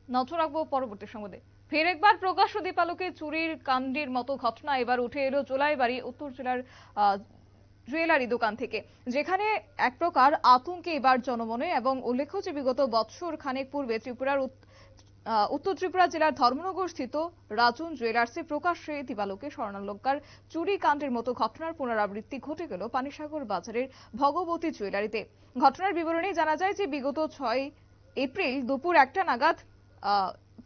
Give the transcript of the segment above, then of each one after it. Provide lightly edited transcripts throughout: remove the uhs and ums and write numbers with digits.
নজর রাখবো পরবর্তী সংবাদে। ফের একবার প্রকাশ্য দীপালোকে চুরির কাণ্ডের মতো ঘটনা এবার উঠে এলো জোলাইবাড়ি উত্তর জেলার জুয়েলারি দোকান থেকে, যেখানে এক প্রকার আতঙ্কে এবার জনমনে। এবং উল্লেখ্য যে বিগত বৎসর খানেক পূর্বে ত্রিপুরার উত্তর ত্রিপুরা জেলার ধর্মনগর স্থিত রাজন জুয়েলার্সে প্রকাশ্যে দিবালোকে স্বর্ণালংকার চুরি কাণ্ডের মতো ঘটনার পুনরাবৃত্তি ঘটে গেল পানিসাগর বাজারের ভগবতী জুয়েলারিতে। ঘটনার বিবরণী জানা যায় যে বিগত 6 এপ্রিল দুপুর 1টা নাগাদ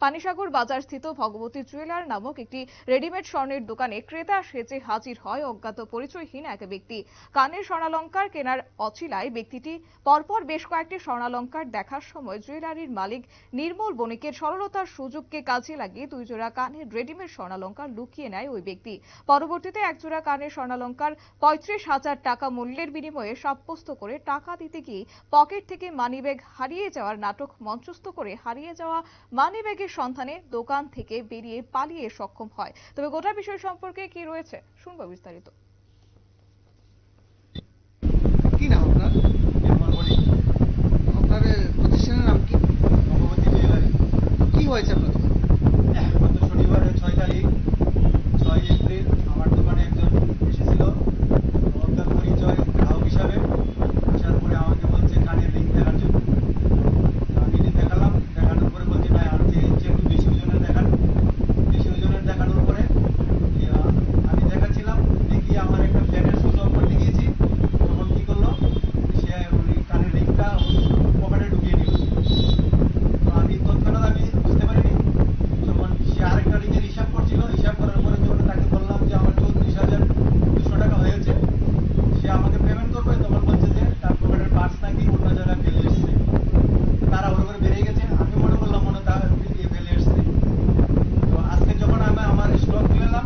পানিসাগর বাজার স্থিত ভগবতী জুয়েলার নামক একটি রেডিমেড স্বর্ণের দোকানে ক্রেতা সেজে হাজির হয় অজ্ঞাত পরিচয়হীন এক ব্যক্তি। কানের স্বর্ণালংকার কেনার অছিলায় ব্যক্তিটি পরপর বেশ কয়েকটি স্বর্ণালংকার দেখার সময় জুয়েলারির মালিক নির্মল বণিকের সরলতার সুযোগকে কাজে লাগিয়ে 2 জোড়া কানের রেডিমেড স্বর্ণালংকার লুকিয়ে নেয় ওই ব্যক্তি। পরবর্তীতে 1 জোড়া কানের স্বর্ণালংকার 35,000 টাকা মূল্যের বিনিময়ে সাব্যস্ত করে টাকা দিতে গিয়ে পকেট থেকে মানিব্যাগ হারিয়ে যাওয়ার নাটক মঞ্চস্থ করে হারিয়ে যাওয়া মানিব্যাগের সন্ধানে দোকান থেকে বেরিয়ে পালিয়ে সক্ষম হয়। তবে গোটা বিষয় সম্পর্কে কি রয়েছে শুনবো বিস্তারিত। কি নাম আপনার? আপনার প্রতিষ্ঠানের নাম কি? ভগবতী জুয়েলারি। কি হয়েছে আপনার দোকানে? গত শনিবার 6 তারিখ 6 এপ্রিল আমার দোকানে একজন এসেছিল অজ্ঞাত পরিচয় গ্রাহক হিসাবে। আসার পরে আমাকে বলছে কানের রিং দেখার জন্য। আমি দেখালাম, দেখানোর পরে বলছে না আর চেয়ে একটু বেশি ওজনের দেখান। বেশি ওজনের দেখানোর পরে আমি দেখাচ্ছিলাম, দেখি আমার একটা ফ্ল্যাটের সুতো অফ করতে গিয়েছি। তখন কি করলো, সে ওই কানের রিংটা পকেটে ঢুকিয়ে নিল। তো আমি তৎক্ষণাৎ আমি বুঝতে পারিনি। যখন সে আরেকটা রিংয়ের হিসাব করছিল, হিসাব করার পরে যখন তাকে বললাম যে আমার 34,200 টাকা হয়েছে, সে আমাকে পেমেন্ট করবে, তখন বলছে যে তার পকেটের পার্স নাকি অন্য জায়গায় ফেলে এসেছে। তাড়াহুড়ো করে বেরিয়ে গেছে। আমি মনে করলাম মনে তার ফেলে এসেছে। তো আজকে যখন আমি আমার স্টক মিলালাম,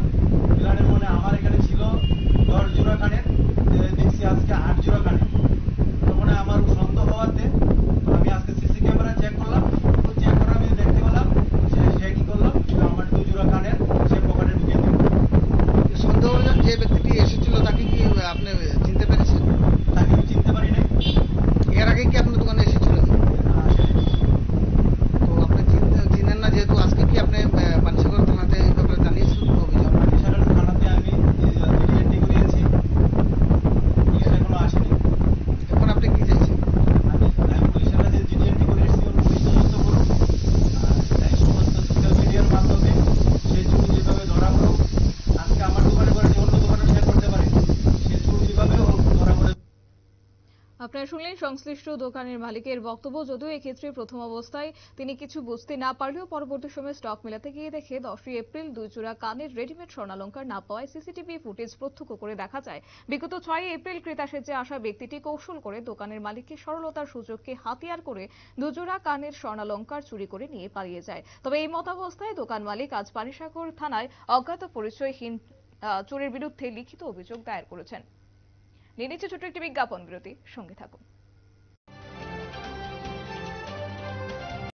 মিলানের মনে আমার এখানে ছিল 10 জোড়া কানের, দেখছি আজকে 8 জোড়া কানের। তখন আমার সন্দেহ হওয়াতে আমি আজকে সিসি ক্যামেরা চেক করলাম। চেক করে আমি দেখতে পেলাম সে কি করলো, আমার 2 জোড়া কানের সে পকেটে ঢুকিয়ে দিল। সন্দেহভাজন যে ব্যক্তিটি এসেছিল তাকে কি আপনি চিনতে পেরেছেন? তাকে আমি চিনতে পারি নাই। এর আগে কি আপনার দোকানে এসেছিল? তো আপনি চিনেন না, যেহেতু আজকে কি আপনি পানিসাগর থানাতে এই ব্যাপারে জানিয়েছেন কোনো অভিযোগ? পানিসাগর থানাতে আমি জিডি এন্ট্রি করিয়েছি, পুলিশ এখনো আসেনি। এখন আপনি কি চাইছেন? আমি পুলিশের কাছে জিডি এন্ট্রি করে এসেছি, ওর পুলিশ তদন্ত করুক। আর এই সমস্ত সোশ্যাল মিডিয়ার মাধ্যমে সে চুরি যেভাবে ধরা পড়ুক, আজকে আমার দোকানে করে যে অন্য দোকানে শেয়ার করতে পারে, সে চুরি যেভাবে ধরা পড়ে। আপনারা শুনলেন সংশ্লিষ্ট দোকানের মালিকের বক্তব্য। যদিও এক্ষেত্রে প্রথম অবস্থায় তিনি কিছু বুঝতে না পারলেও পরবর্তী সময়ে স্টক মেলাতে গিয়ে দেখে 10 এপ্রিল 2 জোড়া কানের রেডিমেড স্বর্ণালংকার না পাওয়ায় সিসিটিভি ফুটেজ প্রত্যক্ষ করে দেখা যায় বিগত 6 এপ্রিল ক্রেতা সেজে আসা ব্যক্তিটি কৌশল করে দোকানের মালিককে সরলতার সুযোগকে হাতিয়ার করে 2 জোড়া কানের স্বর্ণালংকার চুরি করে নিয়ে পালিয়ে যায়। তবে এই মতাবস্থায় দোকান মালিক আজ পানিসাগর থানায় অজ্ঞাত পরিচয়হীন চোরের বিরুদ্ধে লিখিত অভিযোগ দায়ের করেছেন। নিয়ে নিচ্ছে ছোট্ট একটি বিজ্ঞাপন বিরতি, সঙ্গে থাকুন।